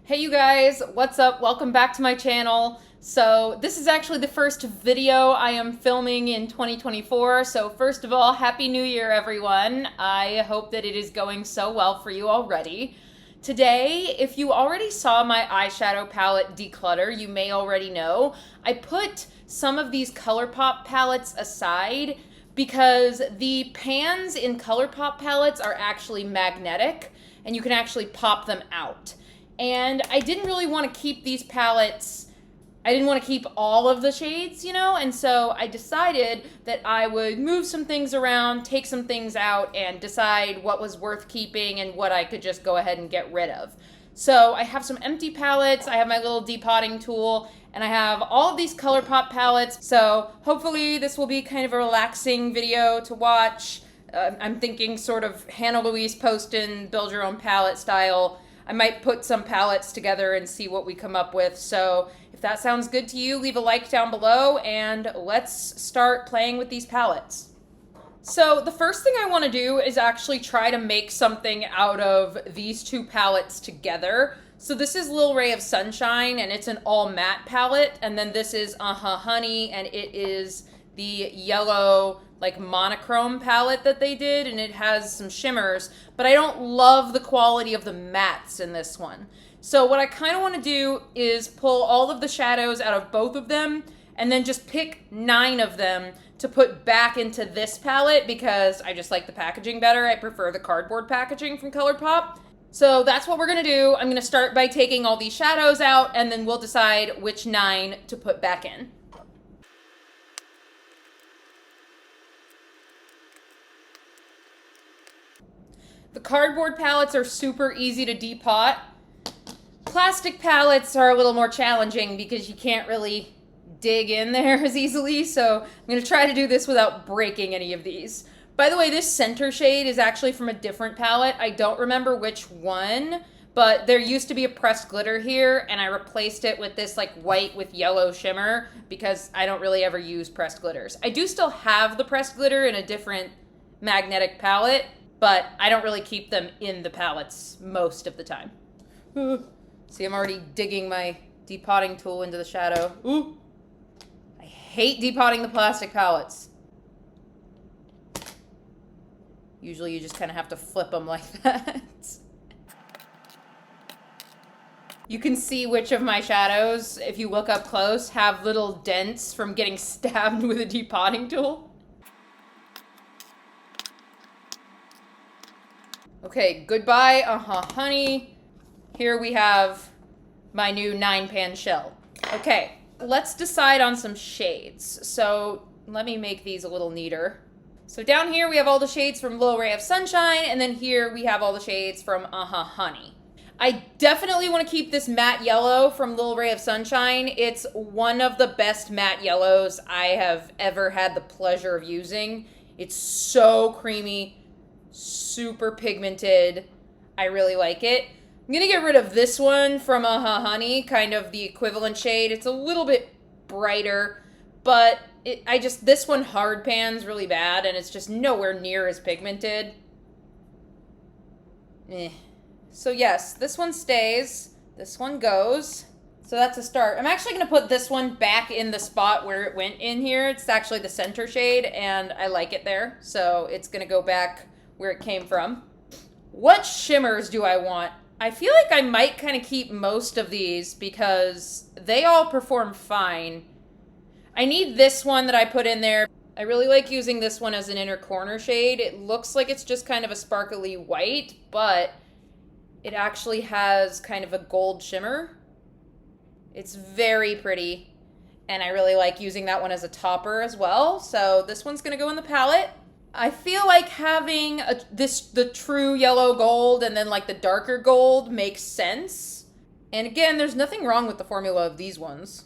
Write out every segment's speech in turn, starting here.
Hey you guys, what's up? Welcome back to my channel. So this is actually the first video I am filming in 2024. So first of all, Happy New Year everyone. I hope that it is going so well for you already. Today, if you already saw my eyeshadow palette declutter, you may already know, I put some of these ColourPop palettes aside because the pans in ColourPop palettes are actually magnetic and you can actually pop them out. And I didn't really want to keep these palettes, I didn't want to keep all of the shades, and so I decided that I would move some things around, take some things out, and decide what was worth keeping and what I could just go ahead and get rid of. So I have some empty palettes, I have my little depotting tool, and I have all of these ColourPop palettes, so hopefully this will be kind of a relaxing video to watch. I'm thinking sort of Hannah Louise Poston, build your own palette style. I might put some palettes together and see what we come up with. So if that sounds good to you, leave a like down below and let's start playing with these palettes. So the first thing I want to do is actually try to make something out of these two palettes together. So this is Lil Ray of Sunshine and it's an all matte palette. And then this is Honey and it is the yellow like monochrome palette that they did, and it has some shimmers, but I don't love the quality of the mattes in this one. So what I kind of want to do is pull all of the shadows out of both of them and then just pick 9 of them to put back into this palette because I just like the packaging better. I prefer the cardboard packaging from ColourPop. So that's what we're going to do. I'm going to start by taking all these shadows out and then we'll decide which 9 to put back in. The cardboard palettes are super easy to depot. Plastic palettes are a little more challenging because you can't really dig in there as easily, so I'm going to try to do this without breaking any of these. By the way, this center shade is actually from a different palette. I don't remember which one, but there used to be a pressed glitter here, and I replaced it with this like white with yellow shimmer because I don't really ever use pressed glitters. I do still have the pressed glitter in a different magnetic palette, but I don't really keep them in the palettes most of the time. See, I'm already digging my depotting tool into the shadow. Ooh. I hate depotting the plastic palettes. Usually you just kind of have to flip them like that. You can see which of my shadows, if you look up close, have little dents from getting stabbed with a depotting tool. Okay, goodbye, Honey. Here we have my new 9-pan shell. Okay, let's decide on some shades. So let me make these a little neater. So down here we have all the shades from Lil Ray of Sunshine, and then here we have all the shades from Honey. I definitely want to keep this matte yellow from Lil Ray of Sunshine. It's one of the best matte yellows I have ever had the pleasure of using. It's so creamy, super pigmented. I really like it. I'm gonna get rid of this one from Honey, kind of the equivalent shade. It's a little bit brighter, but this one hard pans really bad and it's just nowhere near as pigmented. So yes, this one stays, this one goes. So that's a start. I'm actually gonna put this one back in the spot where it went in here. It's actually the center shade and I like it there. So it's gonna go back where it came from. What shimmers do I want? I feel like I might kind of keep most of these because they all perform fine. I need this one that I put in there. I really like using this one as an inner corner shade. It looks like it's just kind of a sparkly white, but it actually has kind of a gold shimmer. It's very pretty, and I really like using that one as a topper as well. So this one's gonna go in the palette. I feel like having the true yellow gold and then like the darker gold makes sense. And again, there's nothing wrong with the formula of these ones.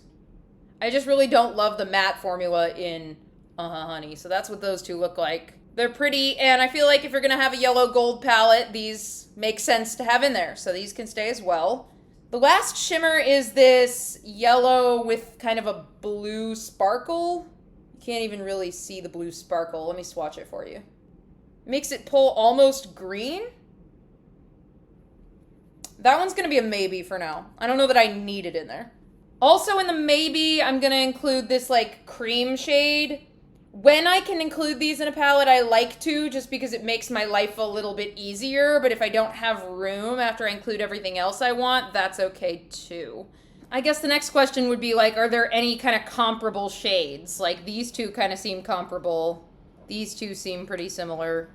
I just really don't love the matte formula in Honey. So that's what those two look like. They're pretty, and I feel like if you're gonna have a yellow gold palette, these make sense to have in there. So these can stay as well. The last shimmer is this yellow with kind of a blue sparkle. Can't even really see the blue sparkle. Let me swatch it for you. Makes it pull almost green. That one's gonna be a maybe for now. I don't know that I need it in there. Also in the maybe, I'm gonna include this like cream shade. When I can include these in a palette, I like to, just because it makes my life a little bit easier, but if I don't have room after I include everything else I want, that's okay too. I guess the next question would be like, are there any kind of comparable shades? Like these two kind of seem comparable. These two seem pretty similar.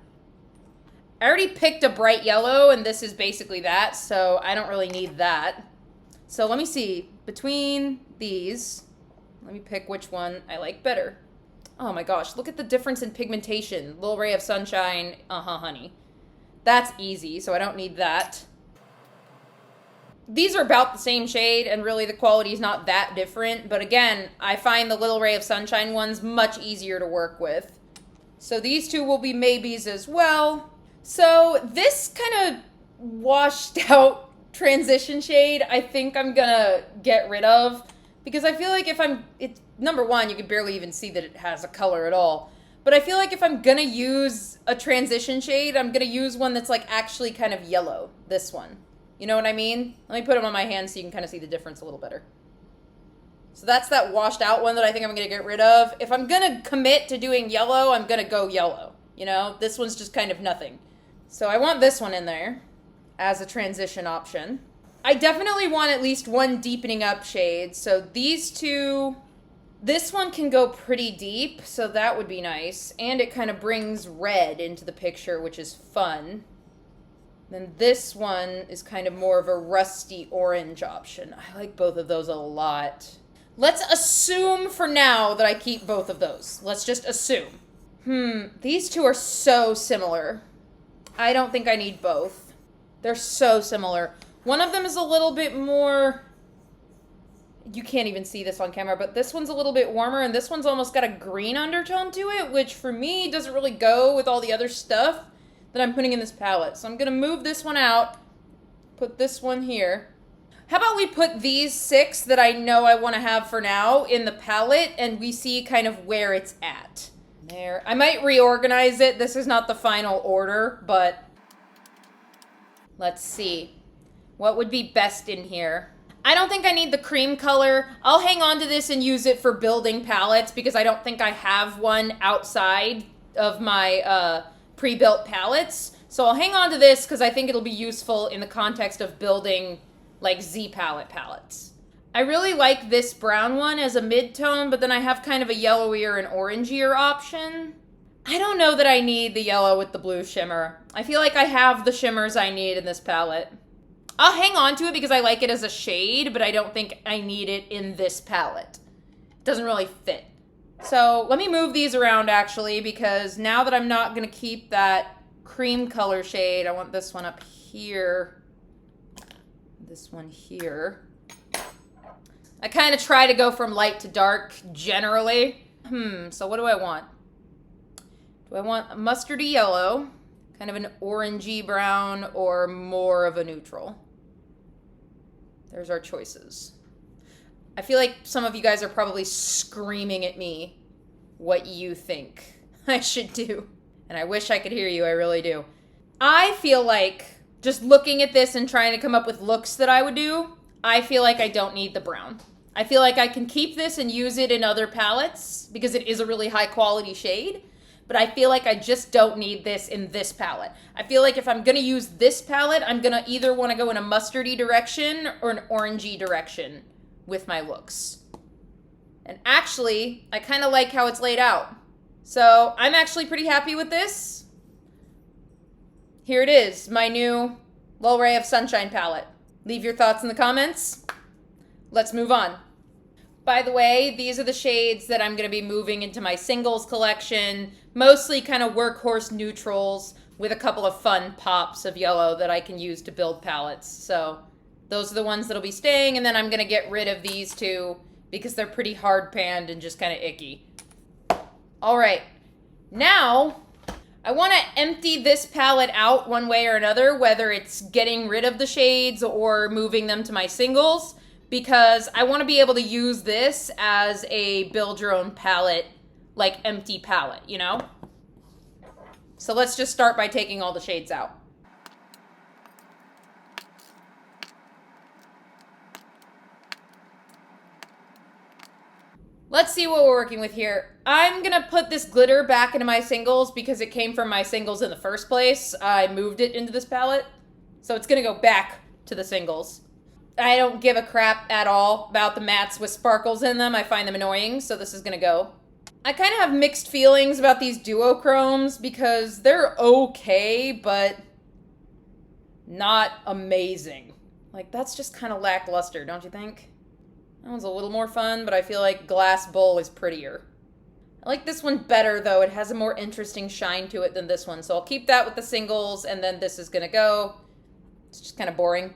I already picked a bright yellow, and this is basically that, so I don't really need that. So let me see. Between these, let me pick which one I like better. Oh my gosh, look at the difference in pigmentation. Little Ray of Sunshine, honey. That's easy, so I don't need that. These are about the same shade, and really the quality is not that different, but again, I find the Little Ray of Sunshine ones much easier to work with. So these two will be maybes as well. So this kind of washed out transition shade, I think I'm gonna get rid of, because I feel like if it's number one, you can barely even see that it has a color at all. But I feel like if I'm gonna use a transition shade, I'm gonna use one that's like actually kind of yellow. This one. You know what I mean? Let me put them on my hand so you can kind of see the difference a little better. So that's that washed out one that I think I'm gonna get rid of. If I'm gonna commit to doing yellow, I'm gonna go yellow. You know, this one's just kind of nothing. So I want this one in there as a transition option. I definitely want at least one deepening up shade. So these two, this one can go pretty deep, so that would be nice. And it kind of brings red into the picture, which is fun. Then this one is kind of more of a rusty orange option. I like both of those a lot. Let's assume for now that I keep both of those. Let's just assume. These two are so similar. I don't think I need both. They're so similar. One of them is a little bit more... You can't even see this on camera, but this one's a little bit warmer, and this one's almost got a green undertone to it, which for me doesn't really go with all the other stuff that I'm putting in this palette. So I'm gonna move this one out, put this one here. How about we put these 6 that I know I want to have for now in the palette, and we see kind of where it's at. There. I might reorganize it. This is not the final order, but let's see. What would be best in here? I don't think I need the cream color. I'll hang on to this and use it for building palettes because I don't think I have one outside of my pre-built palettes. So I'll hang on to this because I think it'll be useful in the context of building like Z palette palettes. I really like this brown one as a mid-tone, but then I have kind of a yellowier and orangier option. I don't know that I need the yellow with the blue shimmer. I feel like I have the shimmers I need in this palette. I'll hang on to it because I like it as a shade, but I don't think I need it in this palette. It doesn't really fit. So let me move these around actually, because now that I'm not gonna keep that cream color shade, I want this one up here. This one here. I kind of try to go from light to dark generally. So what do I want? Do I want a mustardy yellow, kind of an orangey brown, or more of a neutral? There's our choices. I feel like some of you guys are probably screaming at me what you think I should do. And I wish I could hear you, I really do. I feel like, just looking at this and trying to come up with looks that I would do, I feel like I don't need the brown. I feel like I can keep this and use it in other palettes because it is a really high quality shade, but I feel like I just don't need this in this palette. I feel like if I'm gonna use this palette, I'm gonna either wanna go in a mustardy direction or an orangey direction with my looks. And actually, I kinda like how it's laid out. So I'm actually pretty happy with this. Here it is, my new Little Ray of Sunshine palette. Leave your thoughts in the comments. Let's move on. By the way, these are the shades that I'm going to be moving into my singles collection, mostly kind of workhorse neutrals with a couple of fun pops of yellow that I can use to build palettes. So those are the ones that'll be staying, and then I'm going to get rid of these two because they're pretty hard panned and just kind of icky. All right, now I want to empty this palette out one way or another, whether it's getting rid of the shades or moving them to my singles, because I want to be able to use this as a build your own palette, like empty palette, you know? So let's just start by taking all the shades out. Let's see what we're working with here. I'm gonna put this glitter back into my singles because it came from my singles in the first place. I moved it into this palette. So it's gonna go back to the singles. I don't give a crap at all about the mattes with sparkles in them. I find them annoying, so this is gonna go. I kind of have mixed feelings about these duochromes because they're okay, but not amazing. Like, that's just kind of lackluster, don't you think? That one's a little more fun, but I feel like Glass Bowl is prettier. I like this one better, though. It has a more interesting shine to it than this one, so I'll keep that with the singles, and then this is gonna go. It's just kind of boring.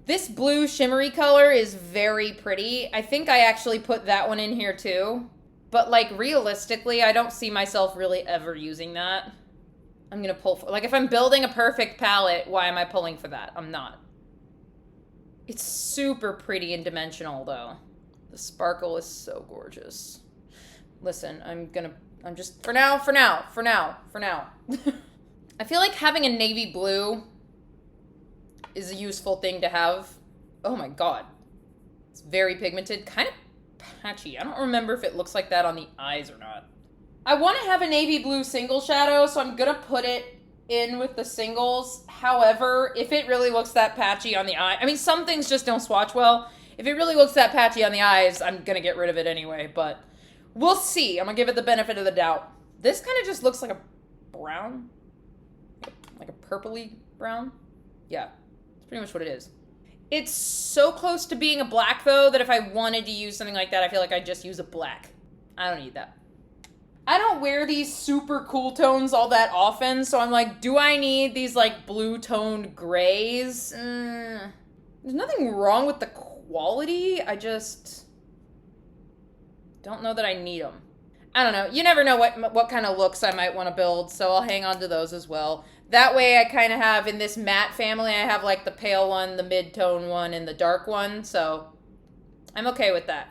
This blue shimmery color is very pretty. I think I actually put that one in here, too. But, like, realistically, I don't see myself really ever using that. I'm gonna pull for, like, if I'm building a perfect palette, why am I pulling for that? I'm not. It's super pretty and dimensional, though. The sparkle is so gorgeous. Listen, I'm just, for now. I feel like having a navy blue is a useful thing to have. Oh my god. It's very pigmented, kind of patchy. I don't remember if it looks like that on the eyes or not. I want to have a navy blue single shadow, so I'm gonna put it in with the singles. However, if it really looks that patchy on the eye, I mean, some things just don't swatch well. If it really looks that patchy on the eyes, I'm gonna get rid of it anyway, but we'll see. I'm gonna give it the benefit of the doubt. This kind of just looks like a brown, like a purpley brown. Yeah, that's pretty much what it is. It's so close to being a black, though, that if I wanted to use something like that, I feel like I'd just use a black. I don't need that. I don't wear these super cool tones all that often, so I'm like, do I need these, like, blue-toned grays? There's nothing wrong with the quality, I just don't know that I need them. I don't know. You never know what kind of looks I might want to build, so I'll hang on to those as well. That way I kind of have, in this matte family, I have, like, the pale one, the mid-tone one, and the dark one, so I'm okay with that.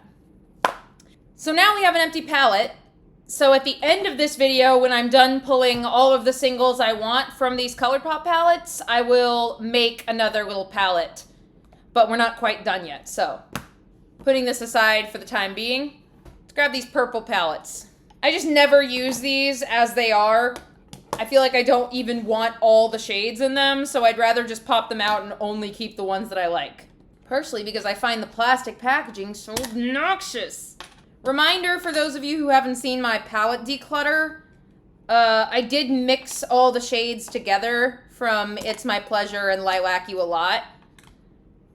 So now we have an empty palette. So at the end of this video, when I'm done pulling all of the singles I want from these ColourPop palettes, I will make another little palette. But we're not quite done yet, so putting this aside for the time being, let's grab these purple palettes. I just never use these as they are. I feel like I don't even want all the shades in them, so I'd rather just pop them out and only keep the ones that I like. Partially because I find the plastic packaging so obnoxious. Reminder for those of you who haven't seen my palette declutter, I did mix all the shades together from It's My Pleasure and Lilac You a Lot.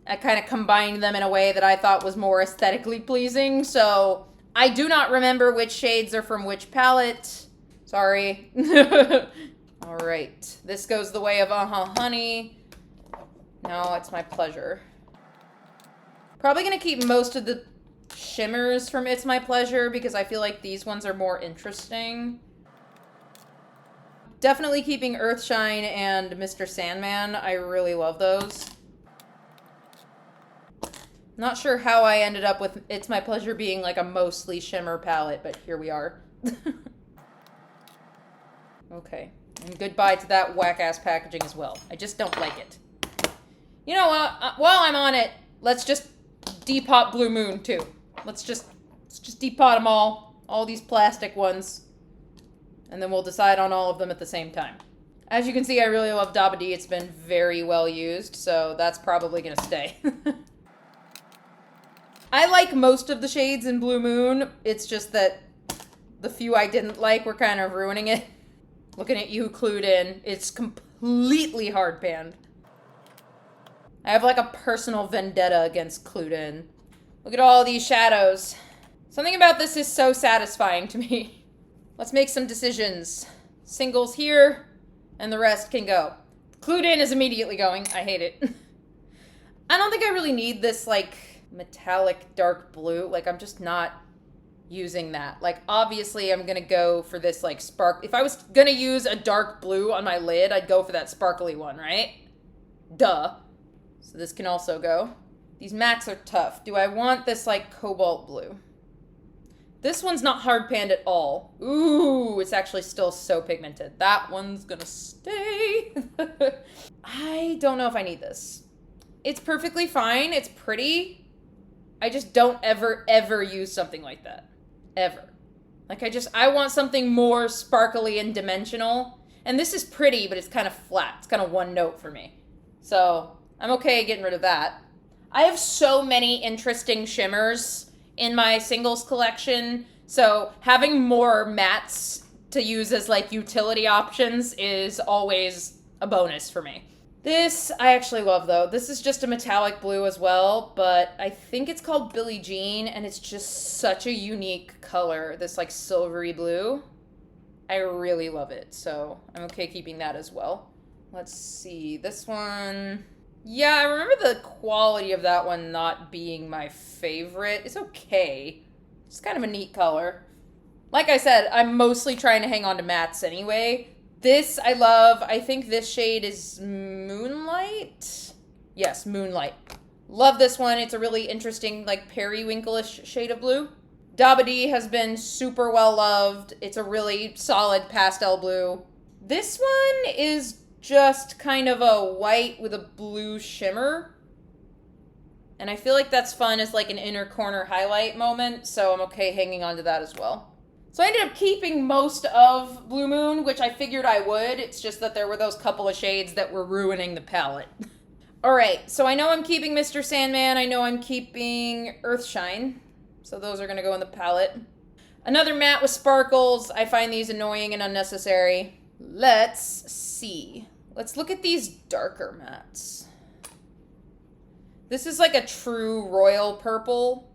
I kind of combined them in a way that I thought was more aesthetically pleasing, so I do not remember which shades are from which palette. Sorry. All right, this goes the way of Honey. No, It's My Pleasure. Probably gonna keep most of the shimmers from It's My Pleasure because I feel like these ones are more interesting. Definitely keeping Earthshine and Mr. Sandman. I really love those. Not sure how I ended up with It's My Pleasure being like a mostly shimmer palette, but here we are. Okay, and goodbye to that whack-ass packaging as well. I just don't like it. You know what? While I'm on it, let's just depot Blue Moon too. Let's just depot them all these plastic ones, and then we'll decide on all of them at the same time. As you can see, I really love Dabadi. It's been very well used, so that's probably gonna stay. I like most of the shades in Blue Moon. It's just that the few I didn't like were kind of ruining it. Looking at you, Clued In. It's completely hard panned. I have like a personal vendetta against Clued In. Look at all these shadows. Something about this is so satisfying to me. Let's make some decisions. Singles here, and the rest can go. Clued In is immediately going. I hate it. I don't think I really need this, like, metallic dark blue. Like, I'm just not using that. Like, obviously, I'm gonna go for this, like, spark. If I was gonna use a dark blue on my lid, I'd go for that sparkly one, right? Duh. So this can also go. These mattes are tough. Do I want this, like, cobalt blue? This one's not hard panned at all. Ooh, it's actually still so pigmented. That one's gonna stay. I don't know if I need this. It's perfectly fine. It's pretty. I just don't ever use something like that. ever. Like, I want something more sparkly and dimensional. And this is pretty, but it's kind of flat. It's kind of one note for me. So I'm okay getting rid of that. I have so many interesting shimmers in my singles collection. So having more mattes to use as like utility options is always a bonus for me. This I actually love though. This is just a metallic blue as well, but I think it's called Billie Jean and it's just such a unique color, this like silvery blue. I really love it, so I'm okay keeping that as well. Let's see, this one. Yeah, I remember the quality of that one not being my favorite. It's okay. It's kind of a neat color. Like I said, I'm mostly trying to hang on to mattes anyway. This I love. I think this shade is Moonlight. Yes, Moonlight. Love this one. It's a really interesting, like, periwinkle-ish shade of blue. Dabadi has been super well loved. It's a really solid pastel blue. This one is just kind of a white with a blue shimmer. And I feel like that's fun as like an inner corner highlight moment, so I'm okay hanging on to that as well. So I ended up keeping most of Blue Moon, which I figured I would. It's just that there were those couple of shades that were ruining the palette. All right, so I know I'm keeping Mr. Sandman. I know I'm keeping Earthshine. So those are going to go in the palette. Another matte with sparkles. I find these annoying and unnecessary. Let's see. Let's look at these darker mattes. This is like a true royal purple.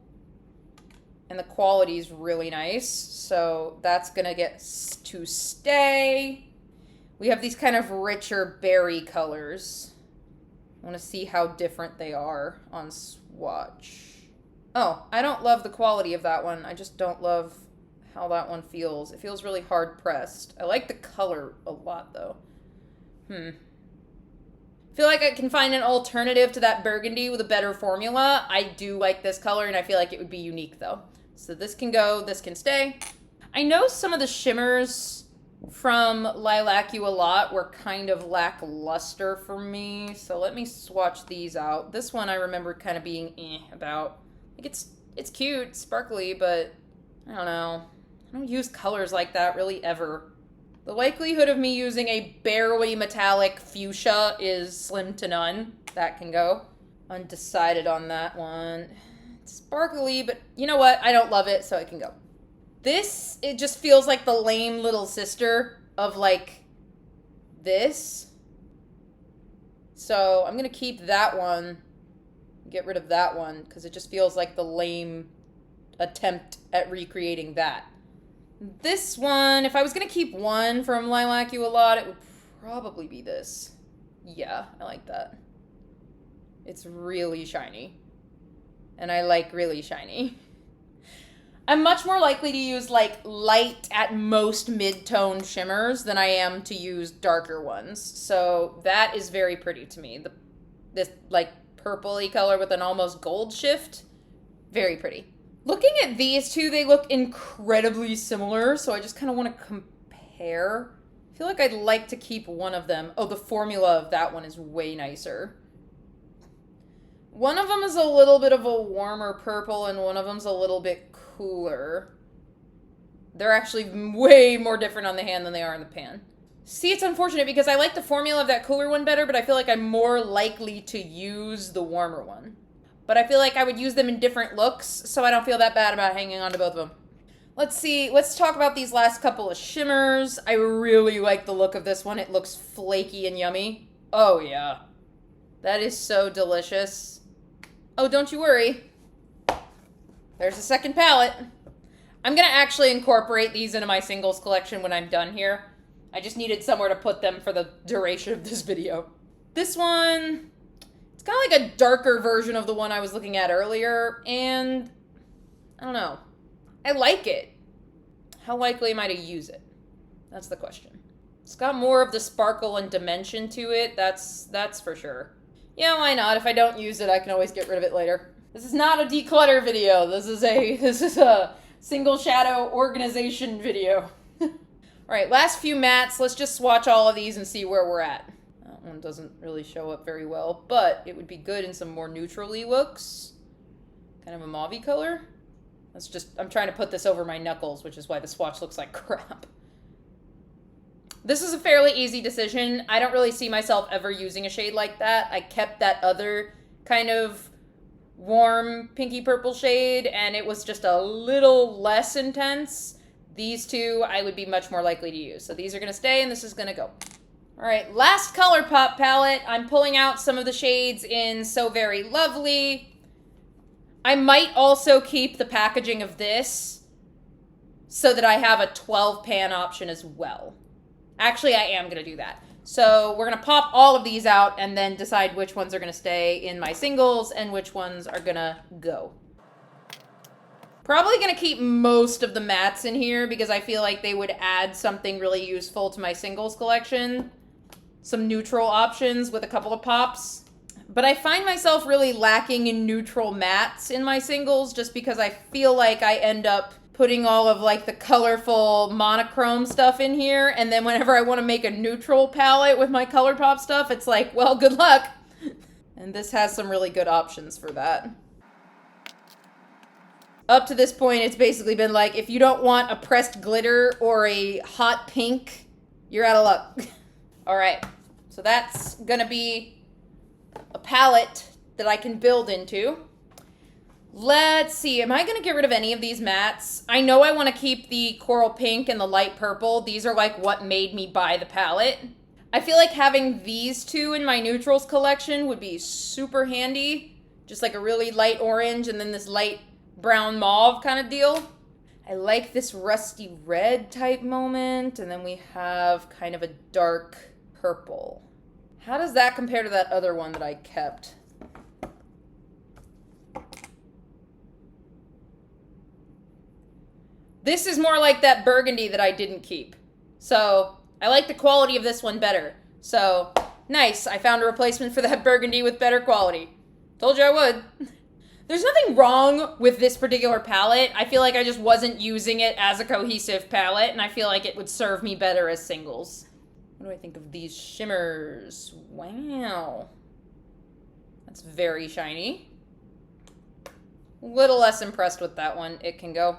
And the quality is really nice. So that's going to get to stay. We have these kind of richer berry colors. I want to see how different they are on swatch. Oh, I don't love the quality of that one. I just don't love how that one feels. It feels really hard pressed. I like the color a lot though. I feel like I can find an alternative to that burgundy with a better formula. I do like this color and I feel like it would be unique though. So this can go, this can stay. I know some of the shimmers from Lilac You a Lot were kind of lackluster for me. So let me swatch these out. This one I remember kind of being about. Like it's cute, sparkly, but I don't know. I don't use colors like that really ever. The likelihood of me using a barely metallic fuchsia is slim to none. That can go. Undecided on that one. It's sparkly, but you know what? I don't love it, so it can go. This, it just feels like the lame little sister of like this. So I'm going to keep that one. Get rid of that one because it just feels like the lame attempt at recreating that. This one, if I was going to keep one from Lilac You a Lot, it would probably be this. Yeah, I like that. It's really shiny. And I like really shiny. I'm much more likely to use like light at most mid-tone shimmers than I am to use darker ones. So that is very pretty to me. This like purpley color with an almost gold shift, very pretty. Looking at these two, they look incredibly similar, so I just kind of want to compare. I feel like I'd like to keep one of them. Oh, the formula of that one is way nicer. One of them is a little bit of a warmer purple, and one of them's a little bit cooler. They're actually way more different on the hand than they are in the pan. See, it's unfortunate because I like the formula of that cooler one better, but I feel like I'm more likely to use the warmer one. But I feel like I would use them in different looks, so I don't feel that bad about hanging on to both of them. Let's see, let's talk about these last couple of shimmers. I really like the look of this one. It looks flaky and yummy. Oh yeah. That is so delicious. Oh, don't you worry. There's a second palette. I'm gonna actually incorporate these into my singles collection when I'm done here. I just needed somewhere to put them for the duration of this video. This one, it's kind of like a darker version of the one I was looking at earlier, and I don't know. I like it. How likely am I to use it? That's the question. It's got more of the sparkle and dimension to it, that's for sure. Yeah, why not? If I don't use it, I can always get rid of it later. This is not a declutter video. This is a single shadow organization video. All right, last few mattes. Let's just swatch all of these and see where we're at. That one doesn't really show up very well, but it would be good in some more neutrally looks. Kind of a mauve-y color. I'm trying to put this over my knuckles, which is why the swatch looks like crap. This is a fairly easy decision. I don't really see myself ever using a shade like that. I kept that other kind of warm pinky purple shade, and it was just a little less intense. These two I would be much more likely to use. So these are going to stay, and this is going to go. All right, last ColourPop palette. I'm pulling out some of the shades in So Very Lovely. I might also keep the packaging of this so that I have a 12 pan option as well. Actually, I am going to do that. So we're going to pop all of these out and then decide which ones are going to stay in my singles and which ones are going to go. Probably going to keep most of the mattes in here because I feel like they would add something really useful to my singles collection. Some neutral options with a couple of pops. But I find myself really lacking in neutral mattes in my singles just because I feel like I end up putting all of like the colorful monochrome stuff in here, and then whenever I want to make a neutral palette with my ColourPop stuff, it's like, well, good luck. And this has some really good options for that. Up to this point, it's basically been like, if you don't want a pressed glitter or a hot pink, you're out of luck. All right, so that's gonna be a palette that I can build into. Let's see, am I gonna get rid of any of these mattes? I know I wanna keep the coral pink and the light purple. These are like what made me buy the palette. I feel like having these two in my neutrals collection would be super handy. Just like a really light orange and then this light brown mauve kind of deal. I like this rusty red type moment, and then we have kind of a dark purple. How does that compare to that other one that I kept? This is more like that burgundy that I didn't keep. So I like the quality of this one better. So nice, I found a replacement for that burgundy with better quality. Told you I would. There's nothing wrong with this particular palette. I feel like I just wasn't using it as a cohesive palette, and I feel like it would serve me better as singles. What do I think of these shimmers? Wow. That's very shiny. A little less impressed with that one. It can go.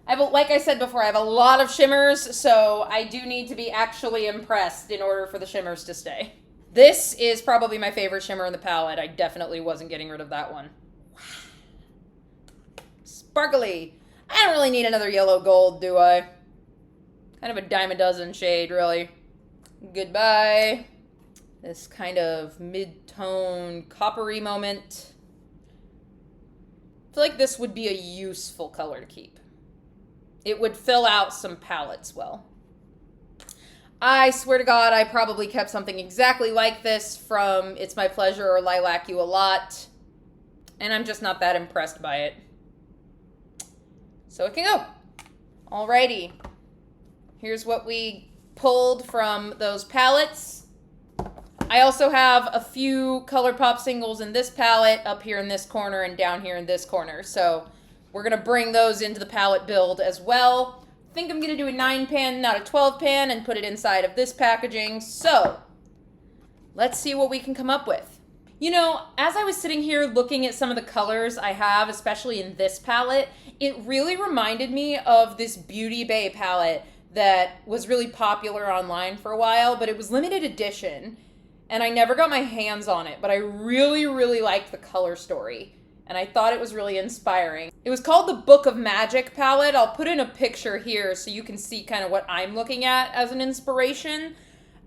Like I said before, I have a lot of shimmers, so I do need to be actually impressed in order for the shimmers to stay. This is probably my favorite shimmer in the palette. I definitely wasn't getting rid of that one. Sparkly. I don't really need another yellow gold, do I? Kind of a dime a dozen shade, really. Goodbye. This kind of mid-tone coppery moment. I feel like this would be a useful color to keep. It would fill out some palettes well. I swear to God, I probably kept something exactly like this from It's My Pleasure or Lilac You a Lot, and I'm just not that impressed by it. So it can go. Alrighty. Here's what we pulled from those palettes. I also have a few ColourPop singles in this palette, up here in this corner and down here in this corner. So we're going to bring those into the palette build as well. I think I'm going to do a 9 pan, not a 12 pan, and put it inside of this packaging. So let's see what we can come up with. You know, as I was sitting here looking at some of the colors I have, especially in this palette, it really reminded me of this Beauty Bay palette that was really popular online for a while, but it was limited edition, and I never got my hands on it, but I really, really liked the color story, and I thought it was really inspiring. It was called the Book of Magic palette. I'll put in a picture here so you can see kind of what I'm looking at as an inspiration.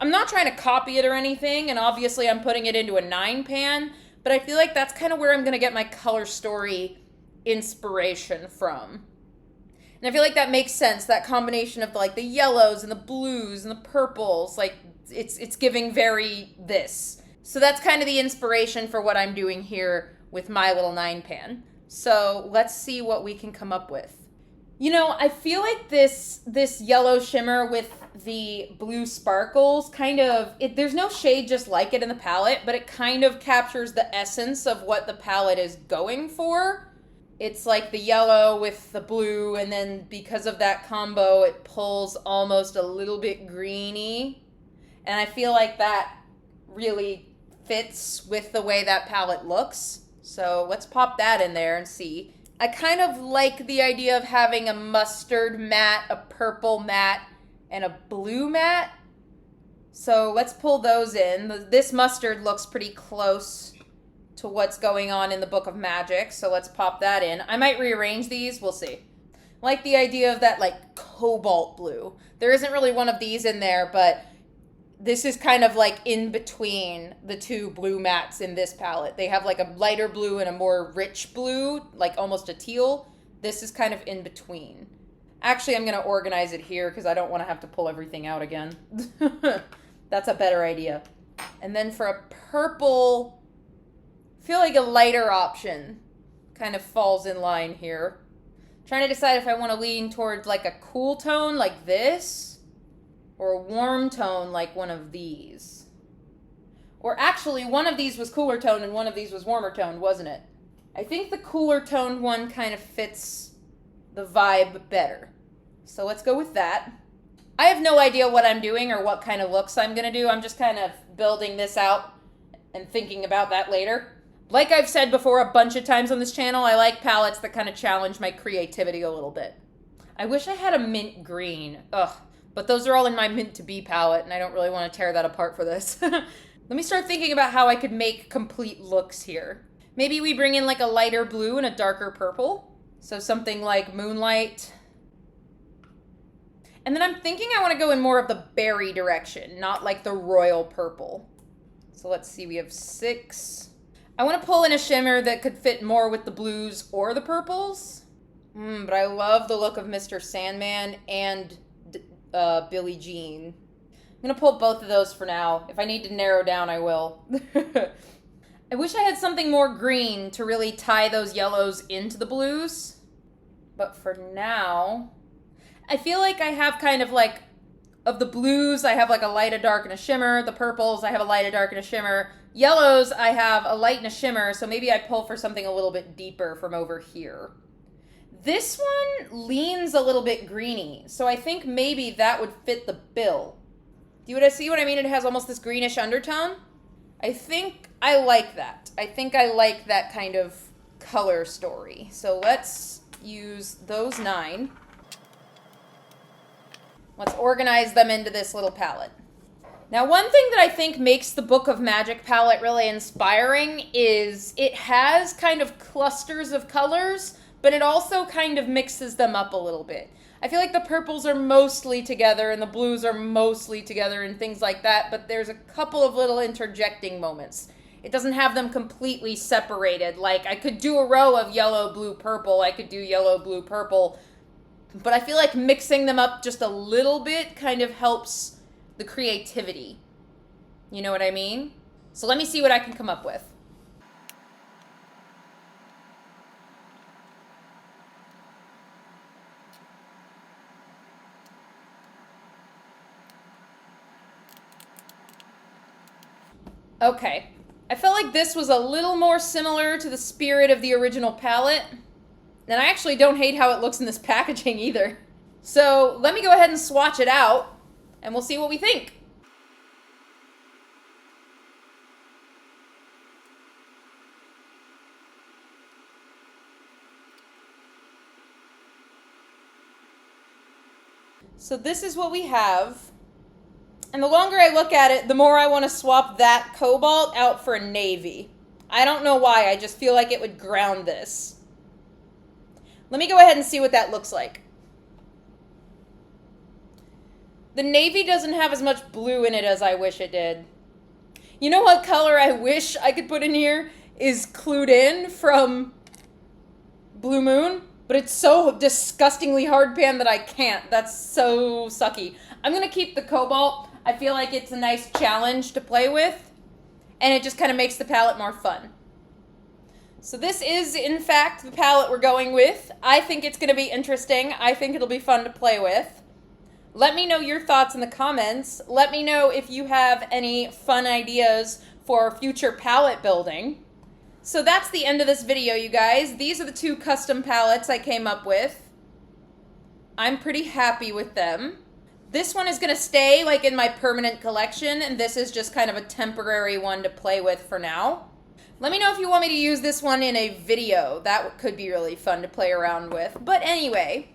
I'm not trying to copy it or anything, and obviously I'm putting it into a 9 pan, but I feel like that's kind of where I'm going to get my color story inspiration from. And I feel like that makes sense, that combination of like the yellows and the blues and the purples, like it's giving very this. So that's kind of the inspiration for what I'm doing here with my little 9 pan. So let's see what we can come up with. You know, I feel like this yellow shimmer with the blue sparkles kind of, there's no shade just like it in the palette, but it kind of captures the essence of what the palette is going for. It's like the yellow with the blue, and then because of that combo, it pulls almost a little bit greeny. And I feel like that really fits with the way that palette looks. So let's pop that in there and see I kind of like the idea of having a mustard matte, a purple matte, and a blue matte. So let's pull those in. This mustard looks pretty close to what's going on in the Book of Magic, so let's pop that in. I might rearrange these, we'll see. I like the idea of that like cobalt blue. There isn't really one of these in there, but this is kind of like in between the two blue mattes in this palette. They have like a lighter blue and a more rich blue, like almost a teal. This is kind of in between. Actually, I'm going to organize it here because I don't want to have to pull everything out again. That's a better idea. And then for a purple, I feel like a lighter option kind of falls in line here. Trying to decide if I want to lean towards like a cool tone like this or a warm tone like one of these. Or actually, one of these was cooler toned and one of these was warmer toned, wasn't it? I think the cooler toned one kind of fits the vibe better. So let's go with that. I have no idea what I'm doing or what kind of looks I'm going to do. I'm just kind of building this out and thinking about that later. Like I've said before a bunch of times on this channel, I like palettes that kind of challenge my creativity a little bit. I wish I had a mint green. Ugh. But those are all in my mint to be palette, and I don't really want to tear that apart for this. Let me start thinking about how I could make complete looks here. Maybe we bring in like a lighter blue and a darker purple. So something like Moonlight. And then I'm thinking I want to go in more of the berry direction, not like the royal purple. So let's see, we have 6. I want to pull in a shimmer that could fit more with the blues or the purples. But I love the look of Mr. Sandman and Billie Jean. I'm going to pull both of those for now. If I need to narrow down, I will. I wish I had something more green to really tie those yellows into the blues. But for now, I feel like I have kind of like, of the blues, I have like a light, a dark, and a shimmer. The purples, I have a light, a dark, and a shimmer. Yellows, I have a light and a shimmer, so maybe I pull for something a little bit deeper from over here. This one leans a little bit greeny, so I think maybe that would fit the bill. Do you see what I mean? It has almost this greenish undertone. I think I like that. I think I like that kind of color story. So let's use those 9. Let's organize them into this little palette. Now, one thing that I think makes the Book of Magic palette really inspiring is it has kind of clusters of colors, but it also kind of mixes them up a little bit. I feel like the purples are mostly together and the blues are mostly together and things like that, but there's a couple of little interjecting moments. It doesn't have them completely separated. Like, I could do a row of yellow, blue, purple. I could do yellow, blue, purple. But I feel like mixing them up just a little bit kind of helps the creativity. You know what I mean? So let me see what I can come up with. Okay. I felt like this was a little more similar to the spirit of the original palette. And I actually don't hate how it looks in this packaging either. So let me go ahead and swatch it out, and we'll see what we think. So this is what we have. And the longer I look at it, the more I want to swap that cobalt out for a navy. I don't know why, I just feel like it would ground this. Let me go ahead and see what that looks like. The navy doesn't have as much blue in it as I wish it did. You know what color I wish I could put in here is Clued In from Blue Moon? But it's so disgustingly hard pan that I can't. That's so sucky. I'm going to keep the cobalt. I feel like it's a nice challenge to play with. And it just kind of makes the palette more fun. So this is, in fact, the palette we're going with. I think it's going to be interesting. I think it'll be fun to play with. Let me know your thoughts in the comments. Let me know if you have any fun ideas for future palette building. So that's the end of this video, you guys. These are the 2 custom palettes I came up with. I'm pretty happy with them. This one is going to stay like in my permanent collection, and this is just kind of a temporary one to play with for now. Let me know if you want me to use this one in a video. That could be really fun to play around with. But anyway,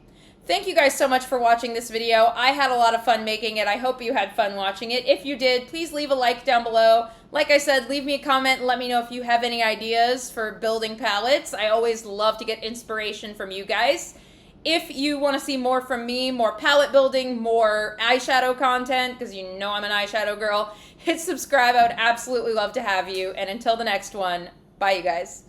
thank you guys so much for watching this video. I had a lot of fun making it. I hope you had fun watching it. If you did, please leave a like down below. Like I said, leave me a comment and let me know if you have any ideas for building palettes. I always love to get inspiration from you guys. If you want to see more from me, more palette building, more eyeshadow content, because you know I'm an eyeshadow girl, hit subscribe. I would absolutely love to have you. And until the next one, bye you guys.